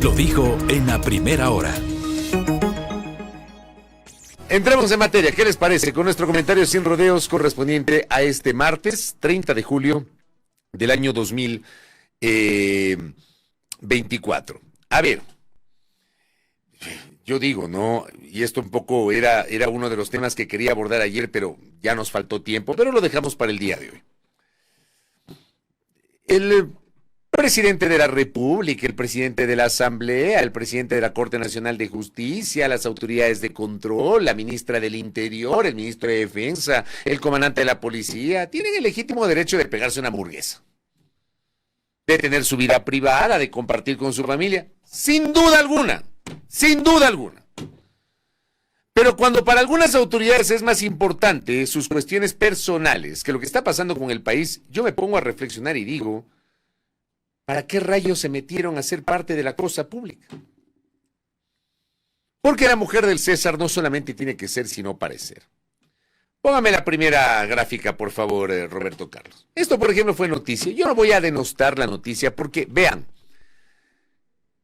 Lo dijo en la primera hora. Entramos en materia, ¿qué les parece? Con nuestro comentario sin rodeos correspondiente a este martes 30 de julio del año 2024. A ver, yo digo, ¿no? Y esto un poco era uno de los temas que quería abordar ayer, pero ya nos faltó tiempo, pero lo dejamos para el día de hoy. El presidente de la República, el presidente de la Asamblea, el presidente de la Corte Nacional de Justicia, las autoridades de control, la ministra del Interior, el ministro de Defensa, el comandante de la policía, tienen el legítimo derecho de pegarse una hamburguesa, de tener su vida privada, de compartir con su familia, sin duda alguna, sin duda alguna. Pero cuando para algunas autoridades es más importante sus cuestiones personales que lo que está pasando con el país, yo me pongo a reflexionar y digo, ¿para qué rayos se metieron a ser parte de la cosa pública? Porque la mujer del César no solamente tiene que ser, sino parecer. Póngame la primera gráfica, por favor, Roberto Carlos. Esto, por ejemplo, fue noticia. Yo no voy a denostar la noticia porque, vean,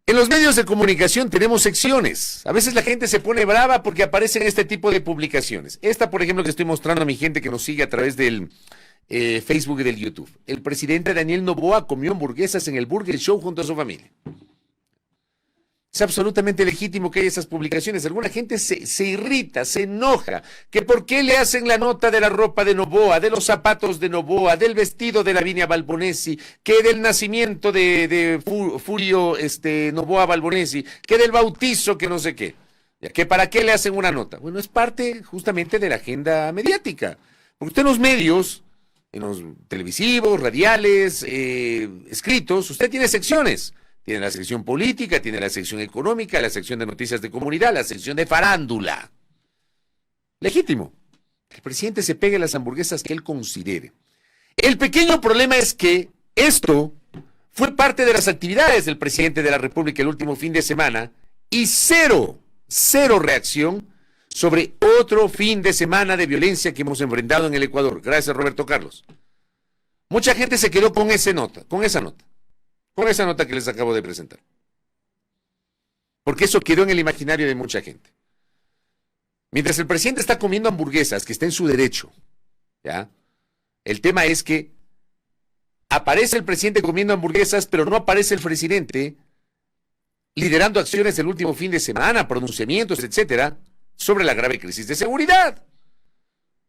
en los medios de comunicación tenemos secciones. A veces la gente se pone brava porque aparecen este tipo de publicaciones. Esta, por ejemplo, que estoy mostrando a mi gente que nos sigue a través del Facebook y del YouTube. El presidente Daniel Noboa comió hamburguesas en el Burger Show junto a su familia. Es absolutamente legítimo que haya esas publicaciones. Alguna gente se irrita, se enoja, que por qué le hacen la nota de la ropa de Noboa, de los zapatos de Noboa, del vestido de Lavinia Balbonesi, que del nacimiento de Furio Noboa Balbonesi, que del bautizo, que no sé qué. Que para qué le hacen una nota. Bueno, es parte justamente de la agenda mediática. Porque usted en los medios, en los televisivos, radiales, escritos, usted tiene secciones. Tiene la sección política, tiene la sección económica, la sección de noticias de comunidad, la sección de farándula. Legítimo. El presidente se pegue las hamburguesas que él considere. El pequeño problema es que esto fue parte de las actividades del presidente de la República el último fin de semana y cero reacción sobre otro fin de semana de violencia que hemos enfrentado en el Ecuador. Gracias, Roberto Carlos. Mucha gente se quedó con esa nota que les acabo de presentar. Porque eso quedó en el imaginario de mucha gente. Mientras el presidente está comiendo hamburguesas, que está en su derecho, ¿ya? El tema es que aparece el presidente comiendo hamburguesas, pero no aparece el presidente liderando acciones el último fin de semana, pronunciamientos, etcétera, sobre la grave crisis de seguridad.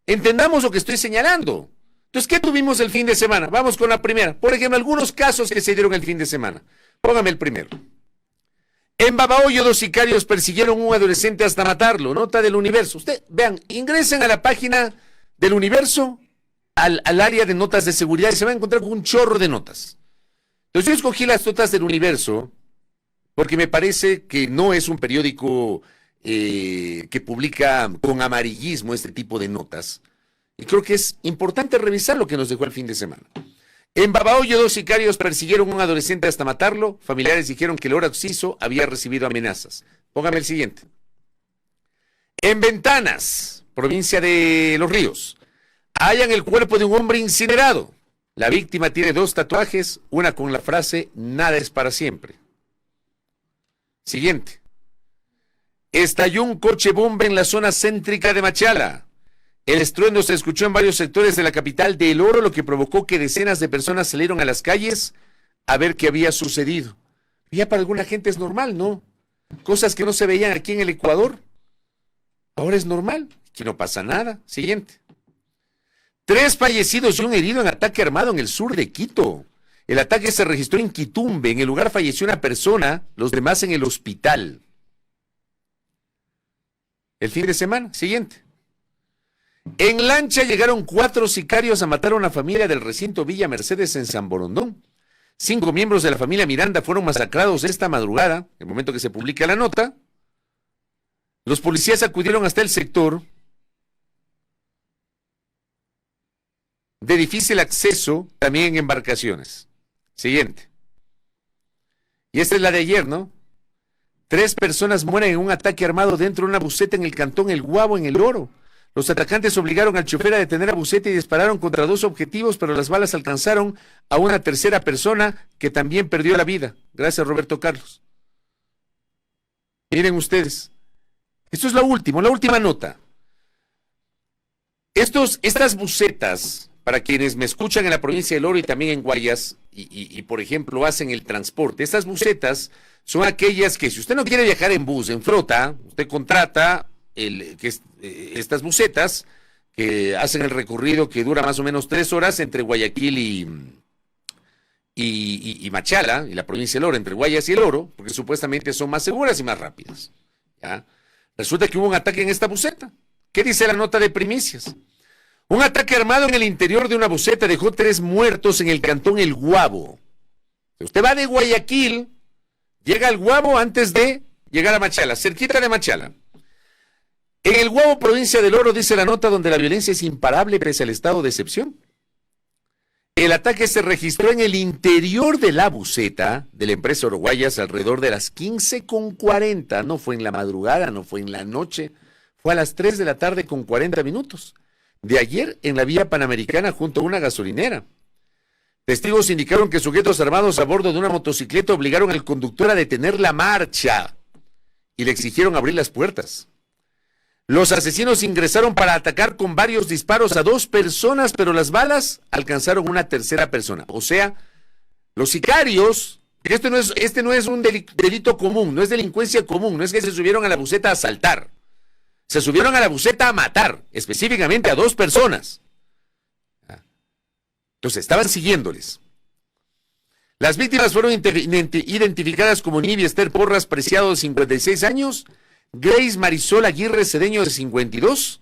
Entendamos lo que estoy señalando. Entonces, ¿qué tuvimos el fin de semana? Vamos con la primera. Por ejemplo, algunos casos que se dieron el fin de semana. Póngame el primero. En Babahoyo, 2 sicarios persiguieron a un adolescente hasta matarlo. Nota del Universo. Ustedes, vean, ingresen a la página del Universo, al área de notas de seguridad, y se van a encontrar con un chorro de notas. Entonces, yo escogí las notas del Universo porque me parece que no es un periódico que publica con amarillismo este tipo de notas. Y creo que es importante revisar lo que nos dejó el fin de semana. En Babahoyo, 2 sicarios persiguieron a un adolescente hasta matarlo. Familiares dijeron que el hora occiso había recibido amenazas. Póngame el siguiente. En Ventanas, provincia de Los Ríos, hallan el cuerpo de un hombre incinerado. La víctima tiene 2 tatuajes, una con la frase "nada es para siempre". Siguiente. Estalló un coche bomba en la zona céntrica de Machala. El estruendo se escuchó en varios sectores de la capital de El Oro, lo que provocó que decenas de personas salieron a las calles a ver qué había sucedido. Ya para alguna gente es normal, ¿no? Cosas que no se veían aquí en el Ecuador, ahora es normal, aquí no pasa nada. Siguiente. 3 fallecidos y un herido en ataque armado en el sur de Quito. El ataque se registró en Quitumbe. En el lugar falleció una persona, los demás en el hospital. El fin de semana. Siguiente. En lancha llegaron 4 sicarios a matar a una familia del recinto Villa Mercedes en San Borondón. 5 miembros de la familia Miranda fueron masacrados esta madrugada, el momento que se publica la nota. Los policías acudieron hasta el sector de difícil acceso, también en embarcaciones. Siguiente. Y esta es la de ayer, ¿no? 3 personas mueren en un ataque armado dentro de una buseta en el cantón El Guabo, en El Oro. Los atacantes obligaron al chofer a detener a buseta y dispararon contra 2 objetivos, pero las balas alcanzaron a una tercera persona que también perdió la vida. Gracias, Roberto Carlos. Miren ustedes. Esto es la última nota. Estas bucetas, para quienes me escuchan en la provincia del Oro y también en Guayas, y por ejemplo hacen el transporte, estas bucetas son aquellas que si usted no quiere viajar en bus, en flota, usted contrata estas bucetas que hacen el recorrido que dura más o menos 3 horas entre Guayaquil y Machala, y la provincia del Oro, entre Guayas y el Oro, porque supuestamente son más seguras y más rápidas. ¿Ya? Resulta que hubo un ataque en esta buceta. ¿Qué dice la nota de primicias? Un ataque armado en el interior de una buceta dejó 3 muertos en el cantón El Guabo. Usted va de Guayaquil, llega al Guabo antes de llegar a Machala, cerquita de Machala. En El Guabo, provincia del Oro, dice la nota, donde la violencia es imparable pese al estado de excepción. El ataque se registró en el interior de la buceta de la empresa Oroguayas alrededor de las 15:40. No fue en la madrugada, no fue en la noche, fue a las 3 de la tarde con 40 minutos. De ayer en la vía Panamericana junto a una gasolinera. Testigos indicaron que sujetos armados a bordo de una motocicleta obligaron al conductor a detener la marcha y le exigieron abrir las puertas. Los asesinos ingresaron para atacar con varios disparos a 2 personas, pero las balas alcanzaron una tercera persona. O sea, los sicarios, este no es un delito común, no es delincuencia común, no es que se subieron a la buceta a asaltar. Se subieron a la buceta a matar, específicamente a 2 personas. Entonces, estaban siguiéndoles. Las víctimas fueron identificadas como Nivia Esther Porras Preciado, de 56 años, Grace Marisol Aguirre Cedeño, de 52,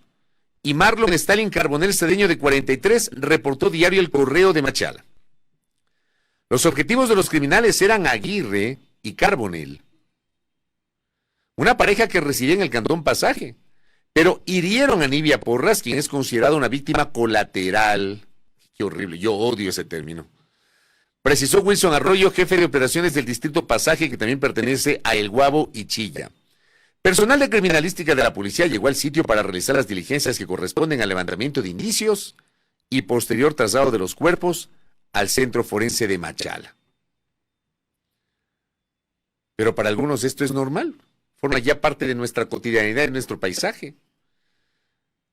y Marlon Stalin Carbonel Cedeño, de 43, reportó diario El Correo de Machala. Los objetivos de los criminales eran Aguirre y Carbonel, una pareja que residía en el cantón Pasaje, pero hirieron a Nivia Porras, quien es considerada una víctima colateral. Qué horrible, yo odio ese término. Precisó Wilson Arroyo, jefe de operaciones del distrito Pasaje, que también pertenece a El Guabo y Chilla. Personal de criminalística de la policía llegó al sitio para realizar las diligencias que corresponden al levantamiento de indicios y posterior traslado de los cuerpos al centro forense de Machala. Pero para algunos esto es normal, forma ya parte de nuestra cotidianidad, de nuestro paisaje.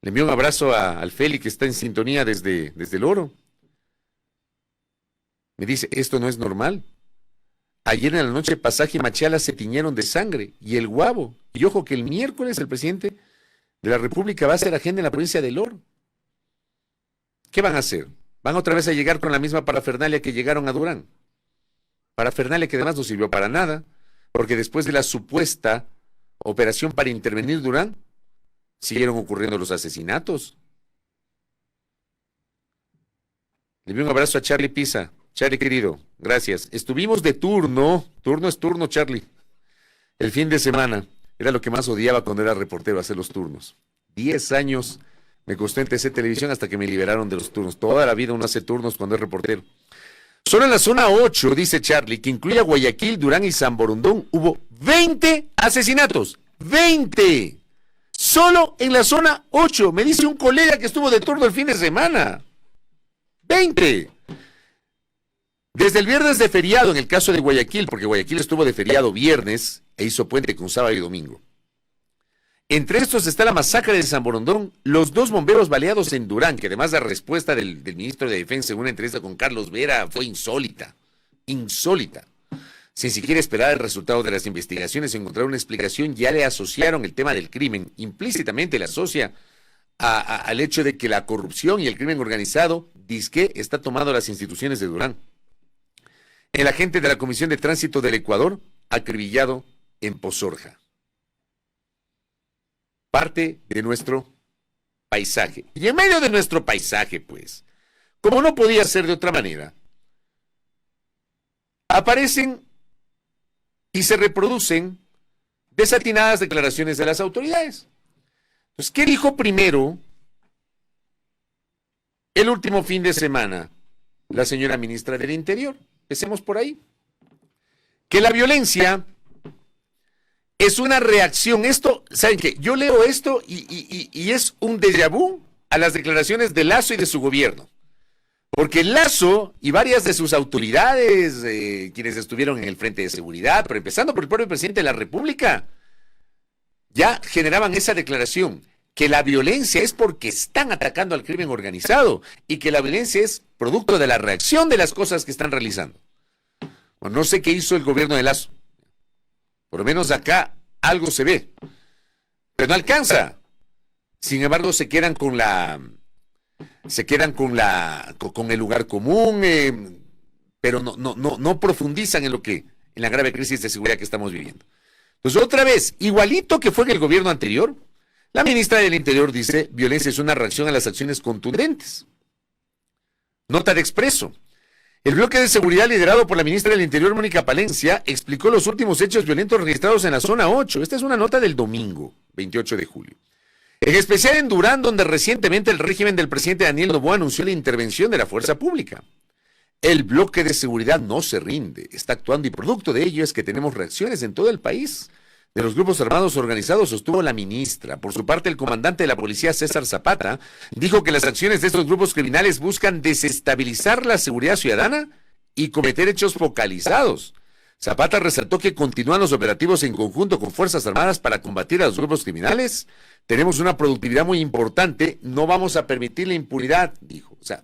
Le envío un abrazo al Feli, que está en sintonía desde el Oro. Me dice, esto no es normal. Ayer en la noche Pasaje y Machala se tiñeron de sangre, y El Guabo. Y ojo que el miércoles el presidente de la República va a hacer agenda en la provincia del Oro. ¿Qué van a hacer? ¿Van otra vez a llegar con la misma parafernalia que llegaron a Durán? Parafernalia que además no sirvió para nada, porque después de la supuesta operación para intervenir Durán, siguieron ocurriendo los asesinatos. Le envío un abrazo a Charlie Pisa. Charlie, querido, gracias. Estuvimos de turno es turno, Charlie. El fin de semana, era lo que más odiaba cuando era reportero, hacer los turnos. 10 años me costó en TC Televisión hasta que me liberaron de los turnos. Toda la vida uno hace turnos cuando es reportero. Solo en la zona 8, dice Charlie, que incluye a Guayaquil, Durán y San Borondón, hubo 20 asesinatos. 20. Solo en la zona 8, me dice un colega que estuvo de turno el fin de semana. 20. Desde el viernes de feriado, en el caso de Guayaquil, porque Guayaquil estuvo de feriado viernes e hizo puente con sábado y domingo. Entre estos está la masacre de San Borondón, los 2 bomberos baleados en Durán, que además la respuesta del ministro de Defensa en una entrevista con Carlos Vera fue insólita. Insólita. Sin siquiera esperar el resultado de las investigaciones, encontrar una explicación, ya le asociaron el tema del crimen. Implícitamente le asocia al hecho de que la corrupción y el crimen organizado, dizque, está tomando las instituciones de Durán. El agente de la Comisión de Tránsito del Ecuador, acribillado en Pozorja. Parte de nuestro paisaje. Y en medio de nuestro paisaje, pues, como no podía ser de otra manera, aparecen y se reproducen desatinadas declaraciones de las autoridades. Entonces, ¿qué dijo primero el último fin de semana la señora ministra del Interior? Empecemos por ahí. Que la violencia es una reacción. Esto, ¿saben qué? Yo leo esto y es un déjà vu a las declaraciones de Lasso y de su gobierno. Porque Lasso y varias de sus autoridades, quienes estuvieron en el frente de seguridad, pero empezando por el propio presidente de la República, ya generaban esa declaración, que la violencia es porque están atacando al crimen organizado y que la violencia es producto de la reacción de las cosas que están realizando. Bueno, no sé qué hizo el gobierno de Lazo. Por lo menos acá algo se ve, pero no alcanza. Sin embargo, se quedan con el lugar común, pero no profundizan en la grave crisis de seguridad que estamos viviendo. Entonces, otra vez, igualito que fue en el gobierno anterior, la ministra del Interior dice, violencia es una reacción a las acciones contundentes. Nota de Expreso. El bloque de seguridad liderado por la ministra del Interior, Mónica Palencia, explicó los últimos hechos violentos registrados en la zona 8. Esta es una nota del domingo, 28 de julio. En especial en Durán, donde recientemente el régimen del presidente Daniel Noboa anunció la intervención de la fuerza pública. El bloque de seguridad no se rinde, está actuando y producto de ello es que tenemos reacciones en todo el país de los grupos armados organizados, sostuvo la ministra. Por su parte, el comandante de la policía, César Zapata, dijo que las acciones de estos grupos criminales buscan desestabilizar la seguridad ciudadana y cometer hechos focalizados. Zapata resaltó que continúan los operativos en conjunto con Fuerzas Armadas para combatir a los grupos criminales. Tenemos una productividad muy importante, no vamos a permitir la impunidad, dijo. O sea,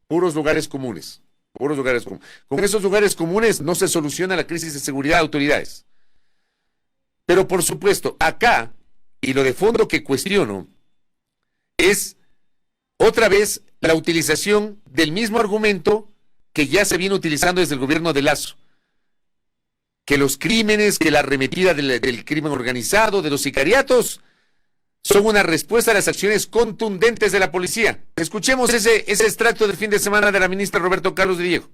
puros lugares comunes. Puros lugares comunes. Con esos lugares comunes no se soluciona la crisis de seguridad de autoridades. Pero por supuesto, acá, y lo de fondo que cuestiono, es otra vez la utilización del mismo argumento que ya se viene utilizando desde el gobierno de Lazo. Que los crímenes, que la arremetida del crimen organizado, de los sicariatos, son una respuesta a las acciones contundentes de la policía. Escuchemos ese extracto del fin de semana de la ministra Roberto Carlos de Diego.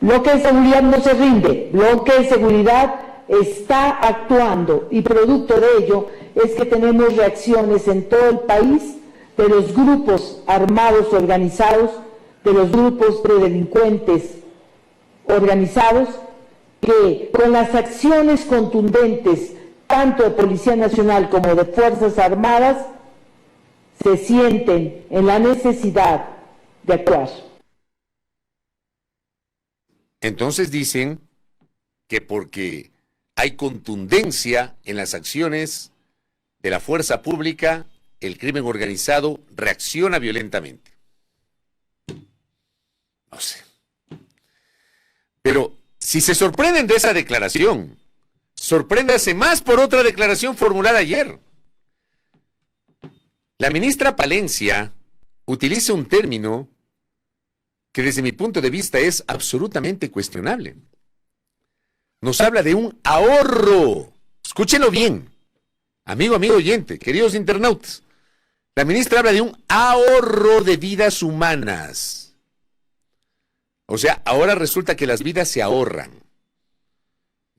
Bloque de seguridad no se rinde, bloque de seguridad está actuando y producto de ello es que tenemos reacciones en todo el país de los grupos armados organizados, de los grupos de delincuentes organizados que con las acciones contundentes tanto de Policía Nacional como de Fuerzas Armadas se sienten en la necesidad de actuar. Entonces dicen que porque hay contundencia en las acciones de la fuerza pública, el crimen organizado reacciona violentamente. No sé. Pero si se sorprenden de esa declaración, sorpréndase más por otra declaración formulada ayer. La ministra Palencia utiliza un término que desde mi punto de vista es absolutamente cuestionable. Nos habla de un ahorro. Escúchenlo bien, amigo oyente, queridos internautas. La ministra habla de un ahorro de vidas humanas. O sea, ahora resulta que las vidas se ahorran.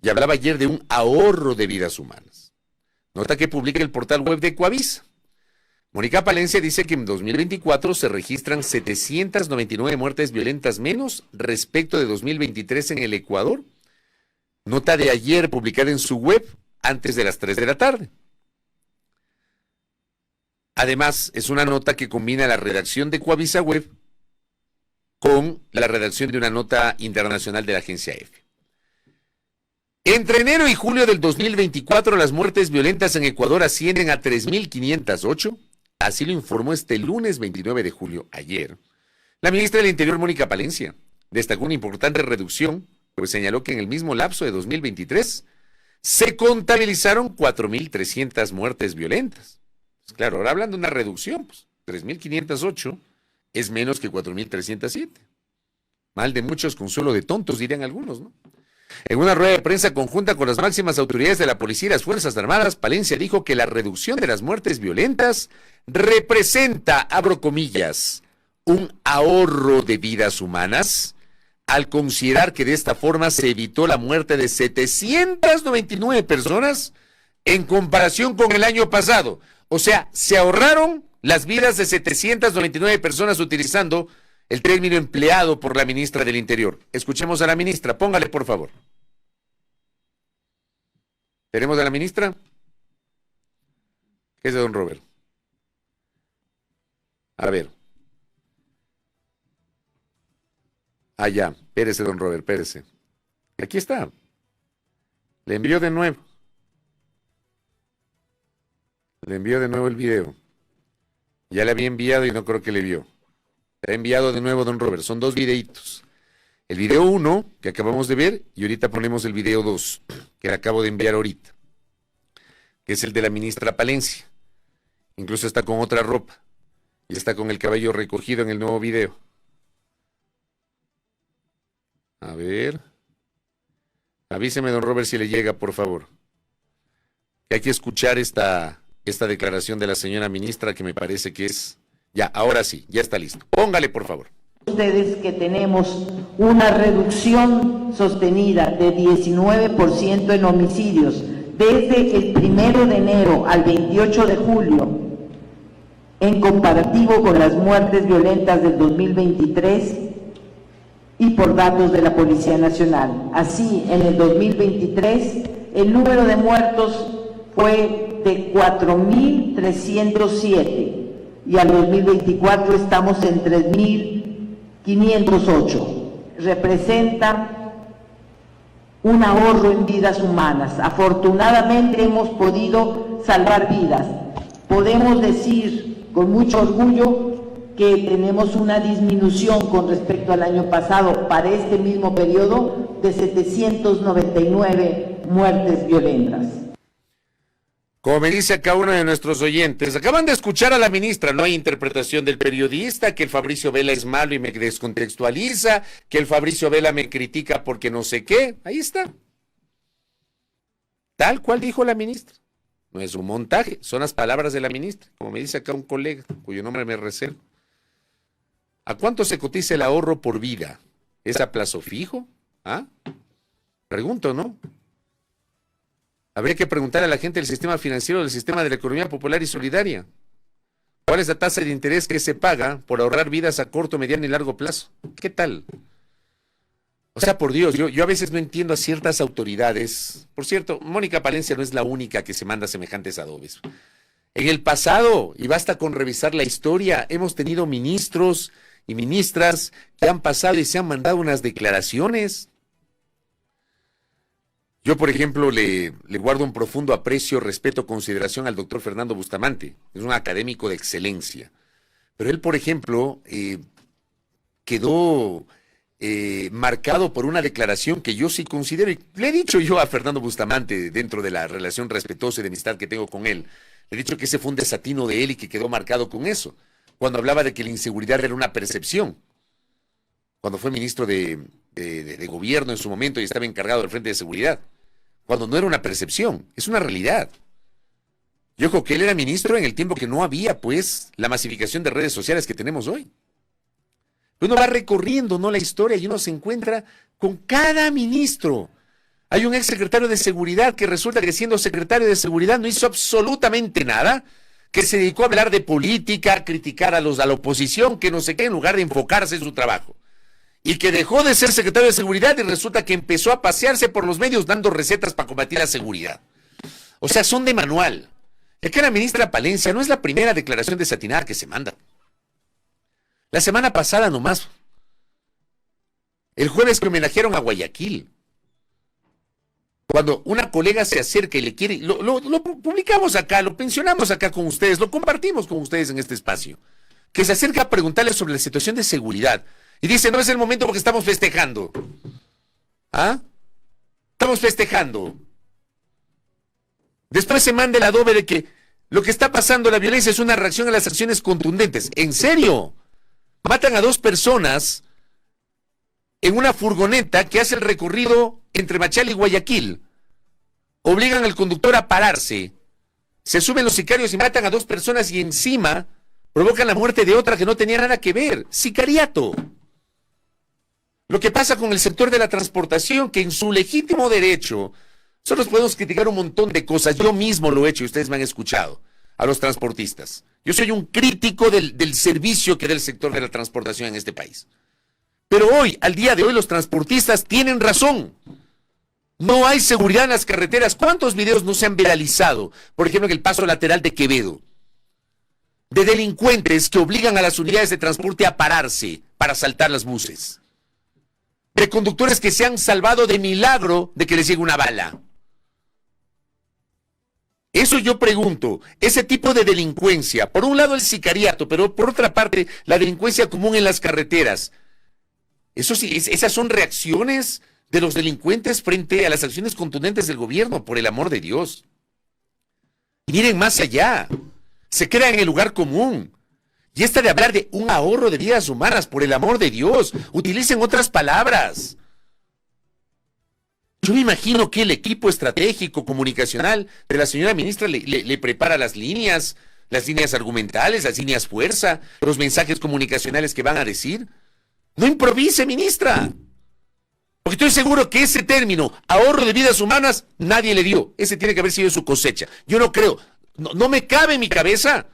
Y hablaba ayer de un ahorro de vidas humanas. Nota que publica el portal web de Coavisa. Mónica Palencia dice que en 2024 se registran 799 muertes violentas menos respecto de 2023 en el Ecuador. Nota de ayer publicada en su web antes de las 3 de la tarde. Además, es una nota que combina la redacción de Coavisa Web con la redacción de una nota internacional de la agencia EFE. Entre enero y julio del 2024, las muertes violentas en Ecuador ascienden a 3.508. Así lo informó este lunes 29 de julio, ayer. La ministra del Interior, Mónica Palencia, destacó una importante reducción, pues señaló que en el mismo lapso de 2023 se contabilizaron 4.300 muertes violentas. Pues claro, ahora hablan de una reducción, pues 3.508 es menos que 4.307. Mal de muchos, consuelo de tontos, dirían algunos, ¿no? En una rueda de prensa conjunta con las máximas autoridades de la policía y las Fuerzas Armadas, Palencia dijo que la reducción de las muertes violentas representa, abro comillas, un ahorro de vidas humanas, al considerar que de esta forma se evitó la muerte de 799 personas en comparación con el año pasado. O sea, se ahorraron las vidas de 799 personas utilizando el término empleado por la ministra del Interior. Escuchemos a la ministra, póngale por favor. ¿Tenemos a la ministra? ¿Qué es de don Robert? A ver. Ya, espérese, don Robert, espérese. Aquí está. Le envió de nuevo. Le envío de nuevo el video. Ya le había enviado y no creo que le vio. Le ha enviado de nuevo, don Robert. Son dos videitos. El video 1, que acabamos de ver, y ahorita ponemos el video 2, que le acabo de enviar ahorita, que es el de la ministra Palencia. Incluso está con otra ropa. Y está con el cabello recogido en el nuevo video. A ver. Avíseme, don Robert, si le llega, por favor. Hay que escuchar esta declaración de la señora ministra, que me parece que es... Ya, ahora sí, ya está listo. Póngale, por favor. Ustedes que tenemos una reducción sostenida de 19% en homicidios desde el 1 de enero al 28 de julio, en comparativo con las muertes violentas del 2023 y por datos de la Policía Nacional. Así, en el 2023, el número de muertos fue de 4.307 y al 2024 estamos en 3.508. Representa un ahorro en vidas humanas. Afortunadamente hemos podido salvar vidas. Podemos decir con mucho orgullo que tenemos una disminución con respecto al año pasado para este mismo periodo de 799 muertes violentas. Como me dice acá uno de nuestros oyentes, acaban de escuchar a la ministra, no hay interpretación del periodista, que el Fabricio Vela es malo y me descontextualiza, que el Fabricio Vela me critica porque no sé qué. Ahí está. Tal cual dijo la ministra. No es un montaje, son las palabras de la ministra, como me dice acá un colega, cuyo nombre me reservo. ¿A cuánto se cotiza el ahorro por vida? ¿Es a plazo fijo? ¿Ah? Pregunto, ¿no? Habría que preguntar a la gente del sistema financiero, del sistema de la economía popular y solidaria. ¿Cuál es la tasa de interés que se paga por ahorrar vidas a corto, mediano y largo plazo? ¿Qué tal? O sea, por Dios, yo a veces no entiendo a ciertas autoridades. Por cierto, Mónica Palencia no es la única que se manda semejantes adobes. En el pasado, y basta con revisar la historia, hemos tenido ministros y ministras que han pasado y se han mandado unas declaraciones. Yo, por ejemplo, le guardo un profundo aprecio, respeto, consideración al doctor Fernando Bustamante. Es un académico de excelencia. Pero él, por ejemplo, quedó marcado por una declaración que yo sí considero, y le he dicho yo a Fernando Bustamante, dentro de la relación respetuosa y de amistad que tengo con él, le he dicho que ese fue un desatino de él y que quedó marcado con eso, cuando hablaba de que la inseguridad era una percepción. Cuando fue ministro de gobierno en su momento y estaba encargado del Frente de Seguridad. Cuando no era una percepción, es una realidad. Yo creo que él era ministro en el tiempo que no había, pues, la masificación de redes sociales que tenemos hoy. Uno va recorriendo, ¿no?, la historia y uno se encuentra con cada ministro. Hay un exsecretario de Seguridad que resulta que siendo secretario de Seguridad no hizo absolutamente nada, que se dedicó a hablar de política, a criticar a la oposición, que no sé qué, en lugar de enfocarse en su trabajo. Y que dejó de ser secretario de Seguridad y resulta que empezó a pasearse por los medios dando recetas para combatir la seguridad. O sea, son de manual. Es que la ministra Palencia no es la primera declaración desatinada que se manda. La semana pasada nomás, el jueves que homenajearon a Guayaquil, cuando una colega se acerca y le quiere, lo publicamos acá, lo pensionamos acá con ustedes, lo compartimos con ustedes en este espacio, que se acerca a preguntarle sobre la situación de seguridad. Y dice, no es el momento porque estamos festejando. ¿Ah? Estamos festejando. Después se manda el adobe de que lo que está pasando, la violencia, es una reacción a las acciones contundentes. ¿En serio? Matan a 2 personas en una furgoneta que hace el recorrido entre Machala y Guayaquil. Obligan al conductor a pararse. Se suben los sicarios y matan a 2 personas y encima provocan la muerte de otra que no tenía nada que ver. Sicariato. Lo que pasa con el sector de la transportación, que en su legítimo derecho, nosotros podemos criticar un montón de cosas. Yo mismo lo he hecho y ustedes me han escuchado, a los transportistas. Yo soy un crítico del servicio que da el sector de la transportación en este país. Pero hoy, al día de hoy, los transportistas tienen razón. No hay seguridad en las carreteras. ¿Cuántos videos no se han viralizado? Por ejemplo, en el paso lateral de Quevedo, de delincuentes que obligan a las unidades de transporte a pararse para asaltar los buses. De conductores que se han salvado de milagro de que les llegue una bala. Eso yo pregunto, ese tipo de delincuencia, por un lado el sicariato, pero por otra parte la delincuencia común en las carreteras, eso sí, esas son reacciones de los delincuentes frente a las acciones contundentes del gobierno, por el amor de Dios. Y miren más allá, se queda en el lugar común. Y esta de hablar de un ahorro de vidas humanas, por el amor de Dios, utilicen otras palabras. Yo me imagino que el equipo estratégico comunicacional de la señora ministra le prepara las líneas argumentales, las líneas fuerza, los mensajes comunicacionales que van a decir. No improvise, ministra. Porque estoy seguro que ese término, ahorro de vidas humanas, nadie le dio. Ese tiene que haber sido su cosecha. Yo no creo, no me cabe en mi cabeza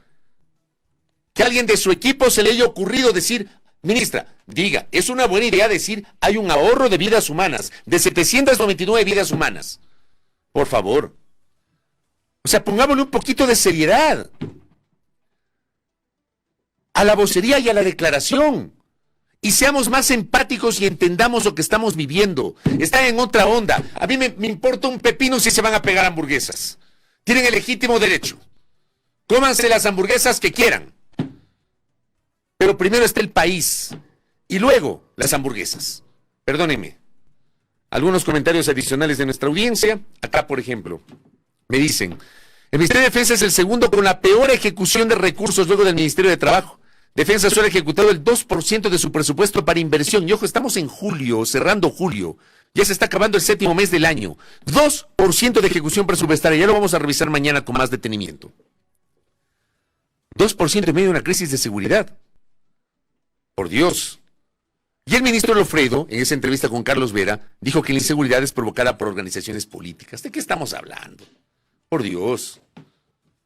que a alguien de su equipo se le haya ocurrido decir, ministra, diga, es una buena idea decir, hay un ahorro de vidas humanas, de 799 vidas humanas. Por favor. O sea, pongámosle un poquito de seriedad a la vocería y a la declaración. Y seamos más empáticos y entendamos lo que estamos viviendo. Están en otra onda. A mí me importa un pepino si se van a pegar hamburguesas. Tienen el legítimo derecho. Cómanse las hamburguesas que quieran. Pero primero está el país y luego las hamburguesas. Perdónenme. Algunos comentarios adicionales de nuestra audiencia. Acá, por ejemplo, me dicen, el Ministerio de Defensa es el segundo con la peor ejecución de recursos luego del Ministerio de Trabajo. Defensa solo ha ejecutado el 2% de su presupuesto para inversión. Y ojo, estamos en julio, cerrando julio. Ya se está acabando el 7º mes del año. 2% de ejecución presupuestaria. Ya lo vamos a revisar mañana con más detenimiento. 2% en medio de una crisis de seguridad. Por Dios. Y el ministro Lofredo, en esa entrevista con Carlos Vera, dijo que la inseguridad es provocada por organizaciones políticas. ¿De qué estamos hablando? Por Dios.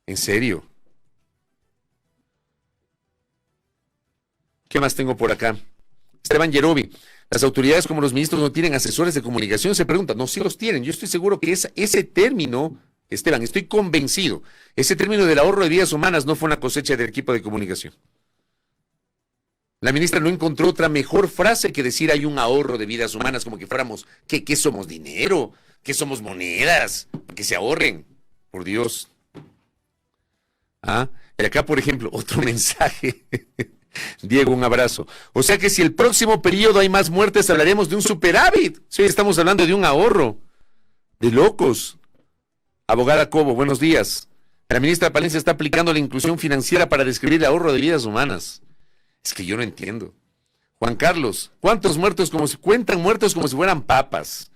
¿En serio? ¿Qué más tengo por acá? Esteban Yerobi. Las autoridades como los ministros no tienen asesores de comunicación, se preguntan. No, sí los tienen. Yo estoy seguro que ese término, Esteban, estoy convencido, ese término del ahorro de vidas humanas no fue una cosecha del equipo de comunicación. La ministra no encontró otra mejor frase que decir hay un ahorro de vidas humanas, como que fuéramos, ¿qué somos? ¿Dinero? ¿Qué somos? ¿Monedas? Para que se ahorren. Por Dios. Y acá, por ejemplo, otro mensaje. Diego, un abrazo. O sea que si el próximo periodo hay más muertes, hablaremos de un superávit. Sí, estamos hablando de un ahorro. De locos. Abogada Cobo, buenos días. La ministra Palencia está aplicando la inclusión financiera para describir el ahorro de vidas humanas. Es que yo no entiendo. Juan Carlos, ¿cuántos muertos cuentan muertos como si fueran papas?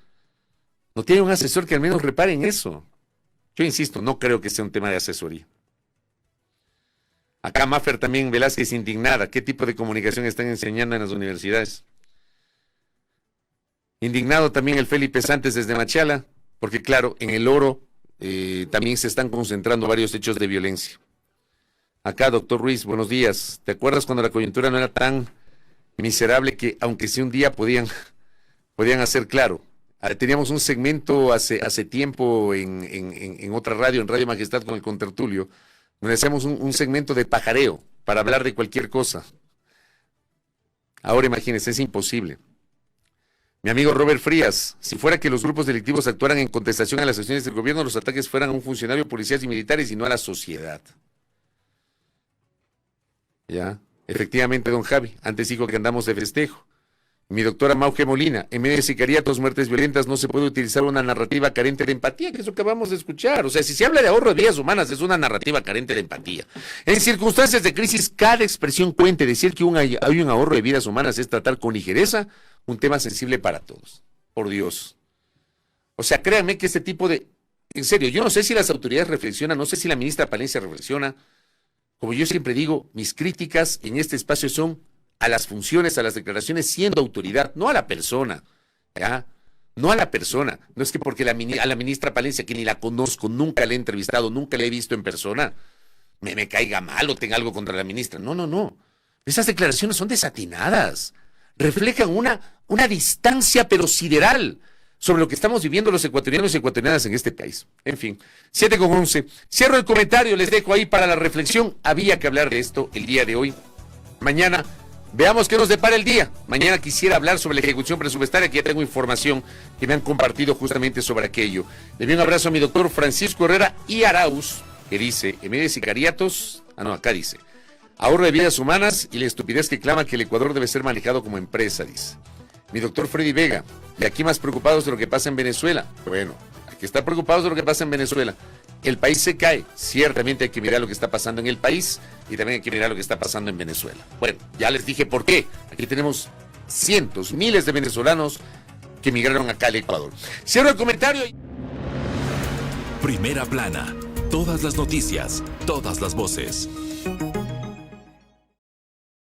No tiene un asesor que al menos repare en eso. Yo insisto, no creo que sea un tema de asesoría. Acá Maffer también, Velázquez indignada. ¿Qué tipo de comunicación están enseñando en las universidades? Indignado también el Felipe Santos desde Machala, porque claro, en el oro también se están concentrando varios hechos de violencia. Acá, doctor Ruiz, buenos días. ¿Te acuerdas cuando la coyuntura no era tan miserable que, aunque sí un día podían hacer claro? Teníamos un segmento hace tiempo en otra radio, en Radio Majestad con el contertulio, donde hacíamos un segmento de pajareo para hablar de cualquier cosa. Ahora imagínense, es imposible. Mi amigo Robert Frías, si fuera que los grupos delictivos actuaran en contestación a las acciones del gobierno, los ataques fueran a un funcionario, policías y militares y no a la sociedad. Ya, efectivamente, don Javi, antes dijo que andamos de festejo. Mi doctora Mauge Molina, en medio de sicariatos, muertes violentas, no se puede utilizar una narrativa carente de empatía, que es lo que acabamos de escuchar. O sea, si se habla de ahorro de vidas humanas, es una narrativa carente de empatía. En circunstancias de crisis, cada expresión cuente. Decir que hay un ahorro de vidas humanas es tratar con ligereza un tema sensible para todos. Por Dios. O sea, créanme que este tipo de... En serio, yo no sé si las autoridades reflexionan, no sé si la ministra Palencia reflexiona. Como yo siempre digo, mis críticas en este espacio son a las funciones, a las declaraciones, siendo autoridad, no a la persona, ¿ya? No a la persona. No es que porque a la ministra Palencia, que ni la conozco, nunca la he entrevistado, nunca la he visto en persona, me caiga mal o tenga algo contra la ministra. No. Esas declaraciones son desatinadas. Reflejan una distancia pero sideral sobre lo que estamos viviendo los ecuatorianos y ecuatorianas en este país. En fin, 7:11. Cierro el comentario, les dejo ahí para la reflexión. Había que hablar de esto el día de hoy. Mañana Veamos qué nos depara el día. Mañana quisiera hablar sobre la ejecución presupuestaria, que ya tengo información que me han compartido justamente sobre aquello. Le envío un abrazo a mi doctor Francisco Herrera y Arauz, que dice, en medio de sicariatos, acá dice, ahorro de vidas humanas y la estupidez que clama que el Ecuador debe ser manejado como empresa, dice. Mi doctor Freddy Vega, y aquí más preocupados de lo que pasa en Venezuela. Bueno, aquí está preocupados de lo que pasa en Venezuela. El país se cae, ciertamente hay que mirar lo que está pasando en el país y también hay que mirar lo que está pasando en Venezuela. Bueno, ya les dije por qué. Aquí tenemos cientos, miles de venezolanos que emigraron acá al Ecuador. Cierro el comentario. Primera plana. Todas las noticias, todas las voces.